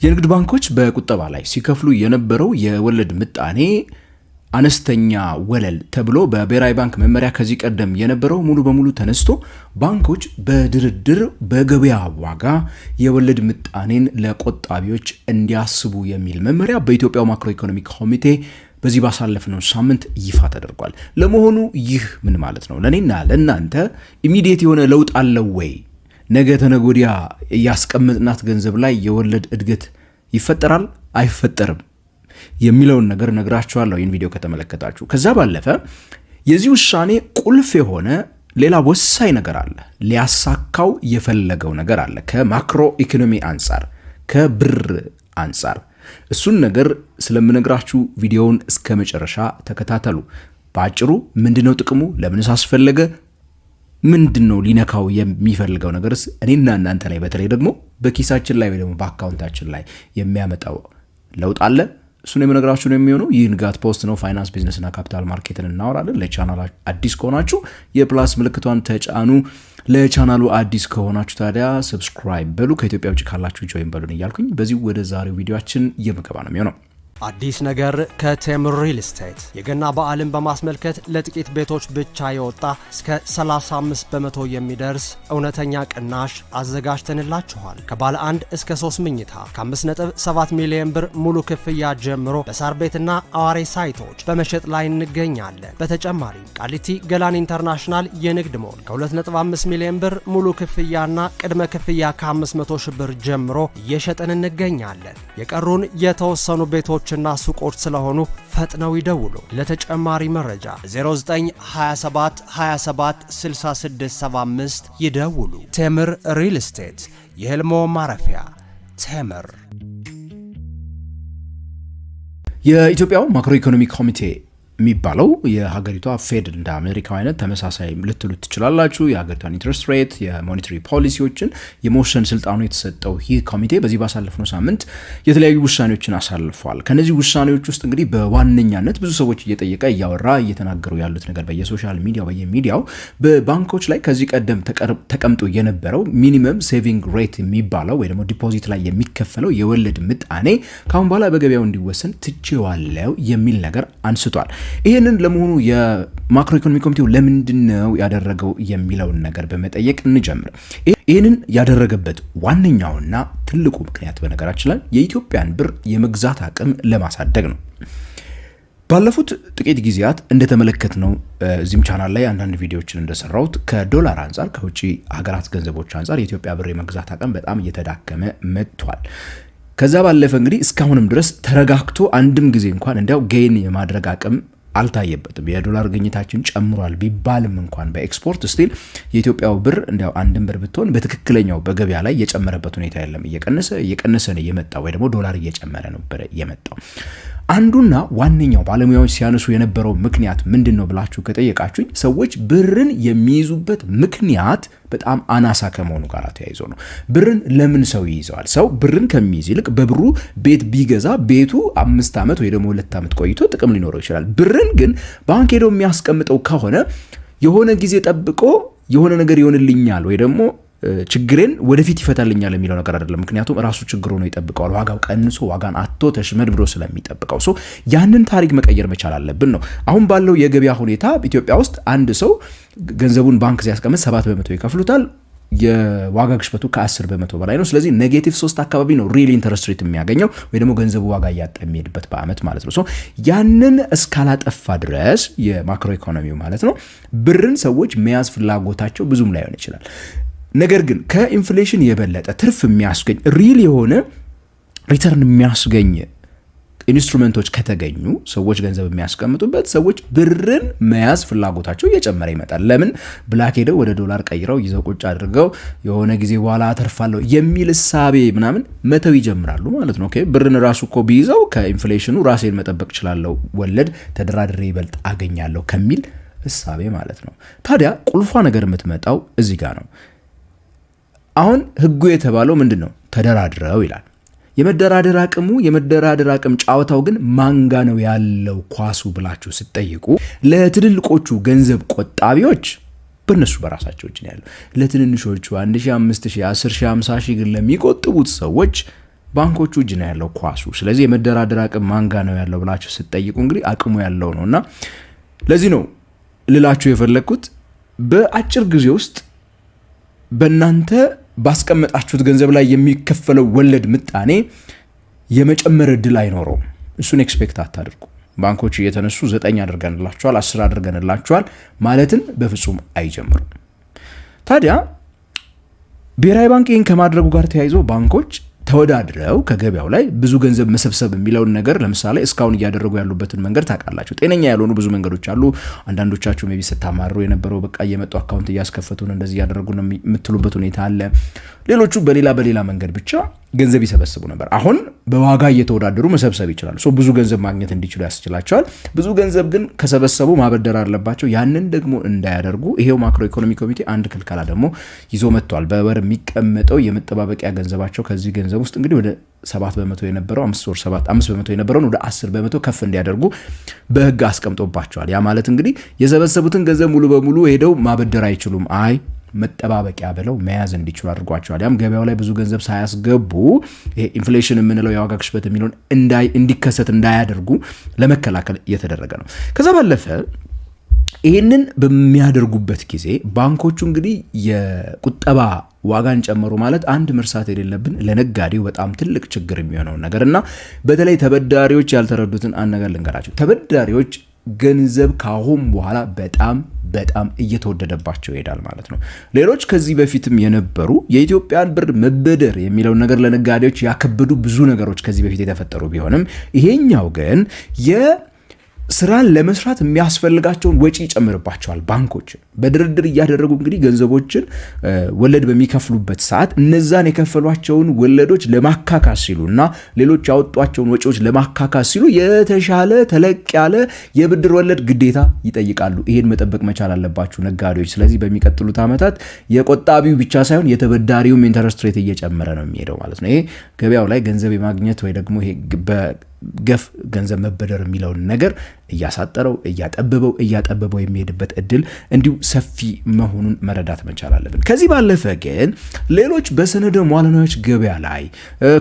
የንግድ ባንኮች በቁጠባ ላይ ሲከፍሉ የነበረው የወለድ ምጣኔ አነስተኛ ወለል ተብሎ በብሔራዊ ባንክ መመሪያ ከዚህ ቀደም የነበረው ሙሉ በሙሉ ተነስቶ ባንኮች በድርድር በገበያ ዋጋ የወለድ ምጣኔን ለቆጣቢዎች እንዲያስቡ የሚል መመሪያ በኢትዮጵያ ማክሮ ኢኮኖሚ ኮሚቴ በዚህ ባሳለፍነው ሳምንት ይፋ ተደርጓል። ለመሆኑ ይህ ምን ማለት ነው? ለኔና ለእናንተ ኢሚዲየት የሆነ ለውጥ አለው ወይ? ነገ ተነጎዲያ ያስቀምጥናት ገንዘብ ላይ የወለድ እድገት ይፈጠራል አይፈጠርም የሚለውን ነገር ነግራችኋለሁ ይህን ቪዲዮ ከተመለከታችሁ። ከዛ ባለፈ የዚህ ውሳኔ ቁልፍ የሆነ ሌላ ወሳኝ ነገር አለ፣ ሊያሳካው የፈለገው ነገር አለ ከማክሮ ኢኮኖሚ አንጻር ከብር አንጻር። እሱን ነገር ስለምነግራችሁ ቪዲዮውን እስከ መጨረሻ ተከታተሉ። በአጭሩ ምንድነው ጥቅሙ? ለምንስ አስፈለገ? ምንድነው ሊነካው የሚፈልገው ነገርስ እኔና እናንተ ላይ በተለይ ደግሞ በኪሳችን ላይ ወይ ደግሞ በአካውንታችን ላይ የሚያመጣው ለውጥ አለ? እሱን የምነግራችሁ ነው የሚሆነው። ይህ ንጋት ፖስት ነው። ፋይናንስ ቢዝነስ እና ካፒታል ማርኬትን እናወራለን። ለቻናሉ አዲስ ከሆናችሁ የፕላስ ምልክቷን ተጫኑ። ለቻናሉ አዲስ ከሆናችሁ ታዲያ ሰብስክራይብ በሉ። ከኢትዮጵያ ውጭ ካላችሁ ጆይን በሉን እያልኩኝ በዚህ ወደ ዛሬው ቪዲዮአችን የምገባ ነው የሚሆነው። አዲስ ነገር ከቴምር ሪል ስቴት የገና በዓልን በማስመልከት ለጥቂት ቤቶች ብቻ የወጣ እስከ 35 በመቶ የሚደርስ እውነተኛ ቅናሽ አዘጋጅተንላችኋል። ከባለ 1 እስከ 3 መኝታ ከ5.7 ሚሊዮን ብር ሙሉ ክፍያ ጀምሮ በሳር ቤትና አዋሬ ሳይቶች በመሸጥ ላይ እንገኛለን። በተጨማሪም ቃሊቲ ገላን ኢንተርናሽናል የንግድ ሞል ከ2.5 ሚሊዮን ብር ሙሉ ክፍያና ቅድመ ክፍያ ከ500 ሺህ ብር ጀምሮ እየሸጠን እንገኛለን። የቀሩን የተወሰኑ ቤቶች እና ሱቆች ስለሆኑ ፈጥነው ይደውሉ። ለተጨማሪ መረጃ 0927 27 6675 ይደውሉ። ቴምር ሪል ስቴት የህልሞ ማረፊያ። ቴምር። የኢትዮጵያው ማክሮ ኢኮኖሚ ኮሚቴ የሚባለው የሀገሪቷ ፌድ እንደ አሜሪካው አይነት ተመሳሳይ ልትሉት ትችላላችሁ። የሀገሪቷን ኢንትረስት ሬት የሞኔታሪ ፖሊሲዎችን የመወሰን ስልጣኑ የተሰጠው ይህ ኮሚቴ በዚህ ባሳለፍነው ሳምንት የተለያዩ ውሳኔዎችን አሳልፏል። ከነዚህ ውሳኔዎች ውስጥ እንግዲህ በዋነኛነት ብዙ ሰዎች እየጠየቀ እያወራ እየተናገሩ ያሉት ነገር በየሶሻል ሚዲያው በየሚዲያው በባንኮች ላይ ከዚህ ቀደም ተቀምጦ የነበረው ሚኒመም ሴቪንግ ሬት የሚባለው ወይ ደግሞ ዲፖዚት ላይ የሚከፈለው የወለድ ምጣኔ ካሁን በኋላ በገበያው እንዲወሰን ትቼዋለሁ የሚል ነገር አንስቷል። ይህንን ለመሆኑ የማክሮ ኢኮኖሚ ኮሚቴው ለምንድነው ያደረገው የሚለውን ነገር በመጠየቅ እንጀምር። ይህንን ያደረገበት ዋነኛውና ትልቁ ምክንያት በነገራችን ላይ የኢትዮጵያን ብር የመግዛት አቅም ለማሳደግ ነው። ባለፉት ጥቂት ጊዜያት እንደተመለከትነው እዚህም ቻናል ላይ አንዳንድ ቪዲዮዎችን እንደሰራሁት ከዶላር አንጻር ከውጪ ሀገራት ገንዘቦች አንጻር የኢትዮጵያ ብር የመግዛት አቅም በጣም እየተዳከመ መጥቷል። ከዛ ባለፈ እንግዲህ እስካሁንም ድረስ ተረጋግቶ አንድም ጊዜ እንኳን እንዲያው ጌን የማድረግ አቅም አልታየበትም። የዶላር ግኝታችን ጨምሯል ቢባልም እንኳን በኤክስፖርት ስቲል የኢትዮጵያው ብር እንዲያው አንድም ብር ብትሆን በትክክለኛው በገበያ ላይ የጨመረበት ሁኔታ የለም። እየቀነሰ ነው የመጣው ወይ ደግሞ ዶላር እየጨመረ ነው የመጣው። አንዱና ዋነኛው ባለሙያዎች ሲያነሱ የነበረው ምክንያት ምንድነው ብላችሁ ከጠየቃችሁኝ ሰዎች ብርን የሚይዙበት ምክንያት በጣም አናሳ ከመሆኑ ጋር ተያይዞ ነው። ብርን ለምን ሰው ይይዘዋል? ሰው ብርን ከሚይዝ ይልቅ በብሩ ቤት ቢገዛ ቤቱ 5 ዓመት ወይ ደግሞ 2 ዓመት ቆይቶ ጥቅም ሊኖረው ይችላል። ብርን ግን ባንክ ሄዶ የሚያስቀምጠው ከሆነ የሆነ ጊዜ ጠብቆ የሆነ ነገር ይሆንልኛል ወይ ደግሞ ችግሬን ወደፊት ይፈታልኛል የሚለው ነገር አይደለም። ምክንያቱም ራሱ ችግሩ ነው ይጠብቀዋል። ዋጋው ቀንሶ ዋጋን አጥቶ ተሽመድብሮ ስለሚጠብቀው ያንን ታሪክ መቀየር መቻል አለብን ነው። አሁን ባለው የገበያ ሁኔታ ኢትዮጵያ ውስጥ አንድ ሰው ገንዘቡን ባንክ ሲያስቀምጥ 7 በመቶ ይከፍሉታል። የዋጋ ግሽበቱ ከ10 በመቶ በላይ ነው። ስለዚህ -3 አካባቢ ነው ሪል ኢንተረስት ሬት የሚያገኘው ወይ ደግሞ ገንዘቡ ዋጋ እያጣ የሚሄድበት በአመት ማለት ነው። ያንን እስካላጠፋ ድረስ የማክሮ ኢኮኖሚው ማለት ነው ብርን ሰዎች መያዝ ፍላጎታቸው ብዙም ላይሆን ይችላል። ነገር ግን ከኢንፍሌሽን የበለጠ ትርፍ የሚያስገኝ ሪል የሆነ ሪተርን የሚያስገኝ ኢንስትሩመንቶች ከተገኙ ሰዎች ገንዘብ የሚያስቀምጡበት ሰዎች ብርን መያዝ ፍላጎታቸው እየጨመረ ይመጣል። ለምን ብላክ ሄደው ወደ ዶላር ቀይረው ይዘው ቁጭ አድርገው የሆነ ጊዜ በኋላ አተርፋለሁ የሚል እሳቤ ምናምን መተው ይጀምራሉ ማለት ነው። ኦኬ ብርን ራሱ እኮ ቢይዘው ከኢንፍሌሽኑ ራሴን መጠበቅ እችላለሁ፣ ወለድ ተደራድሬ ይበልጥ አገኛለሁ ከሚል እሳቤ ማለት ነው። ታዲያ ቁልፏ ነገር የምትመጣው እዚህ ጋር ነው። አሁን ህጉ የተባለው ምንድነው? ተደራድረው ይላል። የመደራደር አቅም ጫወታው ግን ማንጋ ነው ያለው ኳሱ ብላችሁ ስትጠይቁ ለትልልቆቹ ገንዘብ ቆጣቢዎች በእነሱ በራሳቸው እጅ ነው ያለው። ለትንንሾቹ 1500፣ 10,000፣ 50,000 ግን ለሚቆጥቡት ሰዎች ባንኮቹ እጅ ነው ያለው ኳሱ። ስለዚህ የመደራደር አቅም ማንጋ ነው ያለው ብላችሁ ስትጠይቁ እንግዲህ አቅሙ ያለው ነውና ለዚህ ነው ልላችሁ የፈለኩት በአጭር ጊዜ ውስጥ በእናንተ ባስቀመጣችሁት ገንዘብ ላይ የሚከፈለው ወለድ ምጣኔ የመጨመር እድል አይኖረውም። እሱን ኤክስፔክት አታድርጉ። ባንኮች እየተነሱ 9 አድርገንላችኋል 10 አድርገንላችኋል ማለትን በፍጹም አይጀምሩም። ታዲያ ብሔራዊ ባንክ ይህን ከማድረጉ ጋር ተያይዞ ባንኮች ተወዳድረው ከገበያው ላይ ብዙ ገንዘብ መሰብሰብ የሚለውን ነገር ለምሳሌ እስካሁን እያደረጉ ያሉበትን መንገድ ታውቃላችሁ። ጤነኛ ያልሆኑ ብዙ መንገዶች አሉ። አንዳንዶቻችሁ ሜቢ ስታማሩ የነበረው በቃ እየመጡ አካውንት እያስከፈቱን እንደዚህ ያደረጉ ነው የምትሉበት ሁኔታ አለ። ሌሎቹ በሌላ መንገድ ብቻ ገንዘብ ይሰበስቡ ነበር። አሁን በዋጋ እየተወዳደሩ መሰብሰብ ይችላሉ። ብዙ ገንዘብ ማግኘት እንዲችሉ ያስችላቸዋል። ብዙ ገንዘብ ግን ከሰበሰቡ ማበደር አለባቸው። ያንን ደግሞ እንዳያደርጉ ይሄው ማክሮ ኢኮኖሚ ኮሚቴ አንድ ክልከላ ደግሞ ይዞ መጥቷል። በወር የሚቀመጠው የመጠባበቂያ ገንዘባቸው ከዚህ ገንዘብ ውስጥ እንግዲህ ወደ 7% የነበረው 5% የነበረውን ወደ 10% ከፍ እንዲያደርጉ በህግ አስቀምጦባቸዋል። ያ ማለት እንግዲህ የሰበሰቡትን ገንዘብ ሙሉ በሙሉ ሄደው ማበደር አይችሉም። መጠባበቂያ ብለው መያዝ እንዲችሉ አድርጓቸዋል። ያም ገበያው ላይ ብዙ ገንዘብ ሳያስገቡ ይሄ ኢንፍሌሽን የምንለው የዋጋ ግሽበት የሚለውን እንዲከሰት እንዳያደርጉ ለመከላከል እየተደረገ ነው። ከዛ ባለፈ ይህንን በሚያደርጉበት ጊዜ ባንኮቹ እንግዲህ የቁጠባ ዋጋን ጨመሩ ማለት አንድ መርሳት የሌለብን ለነጋዴው በጣም ትልቅ ችግር የሚሆነው ነገርና በተለይ ተበዳሪዎች ያልተረዱትን አንድ ነገር ልንገራቸው። ተበዳሪዎች ገንዘብ ካሁን በኋላ በጣም እየተወደደባቸው ይሄዳል ማለት ነው። ሌሎች ከዚህ በፊትም የነበሩ የኢትዮጵያን ብር መበደር የሚለውን ነገር ለነጋዴዎች ያከበዱ ብዙ ነገሮች ከዚህ በፊት የተፈጠሩ ቢሆንም ይሄኛው ግን ስራን ለመስራት የሚያስፈልጋቸውን ወጪ ይጨምርባቸዋል። ባንኮች በድርድር እያደረጉ እንግዲህ ገንዘቦችን ወለድ በሚከፍሉበት ሰዓት እነዛን የከፈሏቸውን ወለዶች ለማካካስ ሲሉና ሌሎች ያወጧቸውን ወጪዎች ለማካካስ ሲሉ የተሻለ ተለቅ ያለ የብድር ወለድ ግዴታ ይጠይቃሉ። ይሄን መጠበቅ መቻል አለባችሁ ነጋዴዎች። ስለዚህ በሚቀጥሉት ዓመታት የቆጣቢው ብቻ ሳይሆን የተበዳሪውም ኢንተረስት ሬት እየጨመረ ነው የሚሄደው ማለት ነው። ይሄ ገበያው ላይ ገንዘብ የማግኘት ወይ ደግሞ ይሄ ገፍ ገንዘብ መበደር የሚለውን ነገር እያሳጠረው እያጠበበው የሚሄድበት እድል እንዲሁ ሰፊ መሆኑን መረዳት መቻል አለብን። ከዚህ ባለፈ ግን ሌሎች በሰነደ መዋለ ንዋዮች ገበያ ላይ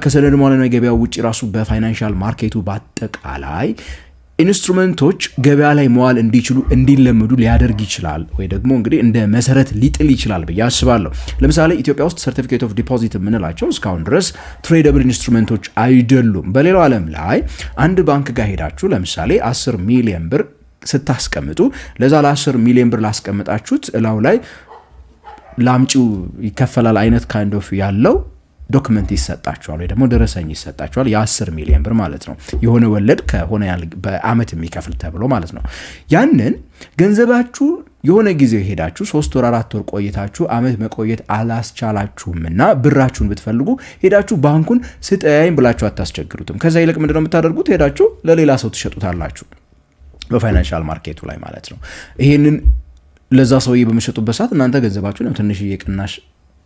ከሰነደ መዋለ ንዋይ ገበያ ውጪ ራሱ በፋይናንሻል ማርኬቱ በአጠቃላይ ኢንስትሩመንቶች ገበያ ላይ መዋል እንዲችሉ እንዲለመዱ ሊያደርግ ይችላል ወይ ደግሞ እንግዲህ እንደ መሰረት ሊጥል ይችላል ብዬ አስባለሁ። ለምሳሌ ኢትዮጵያ ውስጥ ሰርቲፊኬት ኦፍ ዲፖዚት የምንላቸው እስካሁን ድረስ ትሬደብል ኢንስትሩመንቶች አይደሉም። በሌላው ዓለም ላይ አንድ ባንክ ጋር ሄዳችሁ ለምሳሌ 10 ሚሊዮን ብር ስታስቀምጡ ለዛ ለ10 ሚሊዮን ብር ላስቀምጣችሁት እላው ላይ ላምጪው ይከፈላል አይነት ካይንድ ኦፍ ያለው ዶክመንት ይሰጣቸዋል ወይ ደግሞ ደረሰኝ ይሰጣቸዋል። የ10 ሚሊዮን ብር ማለት ነው። የሆነ ወለድ ከሆነ በአመት የሚከፍል ተብሎ ማለት ነው። ያንን ገንዘባችሁ የሆነ ጊዜ ሄዳችሁ 3 ወር 4 ወር ቆይታችሁ አመት መቆየት አላስቻላችሁምና ብራችሁን ብትፈልጉ ሄዳችሁ ባንኩን ስጠያይም ብላችሁ አታስቸግሩትም። ከዛ ይልቅ ምንድነው የምታደርጉት? ሄዳችሁ ለሌላ ሰው ትሸጡታላችሁ በፋይናንሻል ማርኬቱ ላይ ማለት ነው። ይሄንን ለዛ ሰውዬ በመሸጡበት ሰዓት እናንተ ገንዘባችሁን ትንሽ የቅናሽ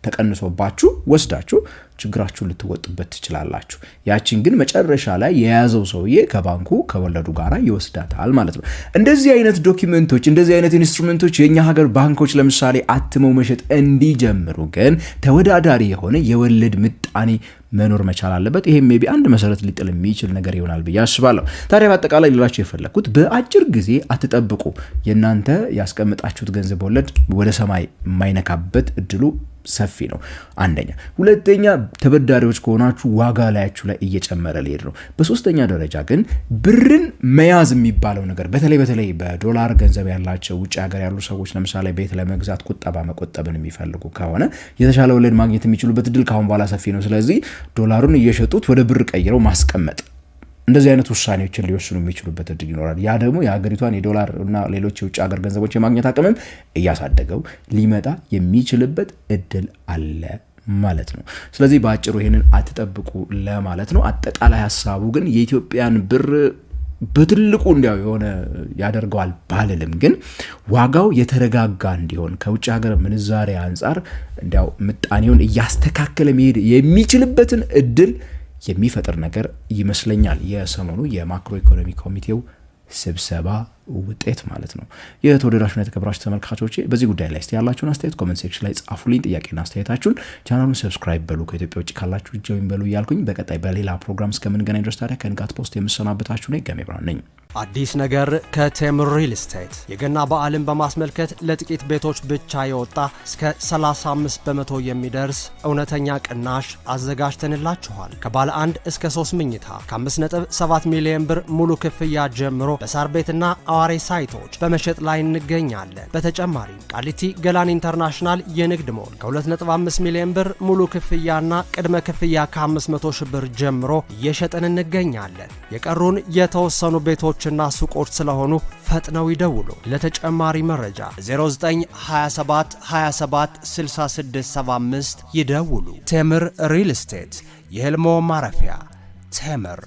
ተቀንሶባችሁ ወስዳችሁ ችግራችሁን ልትወጡበት ትችላላችሁ። ያቺን ግን መጨረሻ ላይ የያዘው ሰውዬ ከባንኩ ከወለዱ ጋር ይወስዳታል ማለት ነው። እንደዚህ አይነት ዶኪመንቶች እንደዚህ አይነት ኢንስትሩመንቶች የኛ ሀገር ባንኮች ለምሳሌ አትመው መሸጥ እንዲጀምሩ ግን ተወዳዳሪ የሆነ የወለድ ምጣኔ መኖር መቻል አለበት። ይሄም ሜቢ አንድ መሰረት ሊጥል የሚችል ነገር ይሆናል ብዬ አስባለሁ። ታዲያ በአጠቃላይ ልላችሁ የፈለኩት በአጭር ጊዜ አትጠብቁ። የእናንተ ያስቀምጣችሁት ገንዘብ ወለድ ወደ ሰማይ የማይነካበት እድሉ ሰፊ ነው። አንደኛ። ሁለተኛ ተበዳሪዎች ከሆናችሁ ዋጋ ላያችሁ ላይ እየጨመረ ሊሄድ ነው። በሶስተኛ ደረጃ ግን ብርን መያዝ የሚባለው ነገር በተለይ በዶላር ገንዘብ ያላቸው ውጭ ሀገር ያሉ ሰዎች ለምሳሌ ቤት ለመግዛት ቁጠባ መቆጠብን የሚፈልጉ ከሆነ የተሻለ ወለድ ማግኘት የሚችሉበት እድል ካሁን በኋላ ሰፊ ነው። ስለዚህ ዶላሩን እየሸጡት ወደ ብር ቀይረው ማስቀመጥ እንደዚህ አይነት ውሳኔዎችን ሊወስኑ የሚችሉበት እድል ይኖራል። ያ ደግሞ የሀገሪቷን የዶላር እና ሌሎች የውጭ ሀገር ገንዘቦች የማግኘት አቅምም እያሳደገው ሊመጣ የሚችልበት እድል አለ ማለት ነው። ስለዚህ በአጭሩ ይሄንን አትጠብቁ ለማለት ነው። አጠቃላይ ሀሳቡ ግን የኢትዮጵያን ብር በትልቁ እንዲያው የሆነ ያደርገዋል ባልልም ግን ዋጋው የተረጋጋ እንዲሆን ከውጭ ሀገር ምንዛሬ አንጻር እንዲያው ምጣኔውን እያስተካከለ መሄድ የሚችልበትን እድል የሚፈጥር ነገር ይመስለኛል የሰሞኑ የማክሮ ኢኮኖሚ ኮሚቴው ስብሰባ ውጤት ማለት ነው። የተወደዳችሁና የተከበራችሁ ተመልካቾቼ በዚህ ጉዳይ ላይ እስቲ ያላችሁን አስተያየት ኮሜንት ሴክሽን ላይ ጻፉልኝ። ጥያቄና አስተያየታችሁን ቻናሉን ሰብስክራይብ በሉ፣ ከኢትዮጵያ ውጭ ካላችሁ ጆይን በሉ እያልኩኝ በቀጣይ በሌላ ፕሮግራም እስከምንገናኝ ድረስ ታዲያ ከንጋት ፖስት የምሰናበታችሁ ነኝ። ገሜ ብርሃን ነኝ። አዲስ ነገር ከቴምር ሪል ስቴት የገና በዓልን በማስመልከት ለጥቂት ቤቶች ብቻ የወጣ እስከ 35 በመቶ የሚደርስ እውነተኛ ቅናሽ አዘጋጅተንላችኋል። ከባለ 1 እስከ 3 መኝታ ከ5.7 ሚሊዮን ብር ሙሉ ክፍያ ጀምሮ በሳር ቤትና አዋሬ ሳይቶች በመሸጥ ላይ እንገኛለን። በተጨማሪም ቃሊቲ ገላን ኢንተርናሽናል የንግድ ሞል ከ2.5 ሚሊዮን ብር ሙሉ ክፍያና ቅድመ ክፍያ ከ500 ሺህ ብር ጀምሮ እየሸጥን እንገኛለን። የቀሩን የተወሰኑ ቤቶች እና ሱቆች ስለሆኑ ፈጥነው ይደውሉ። ለተጨማሪ መረጃ 0927 27 66 75 ይደውሉ። ቴምር ሪል ስቴት የህልሞ ማረፊያ ቴምር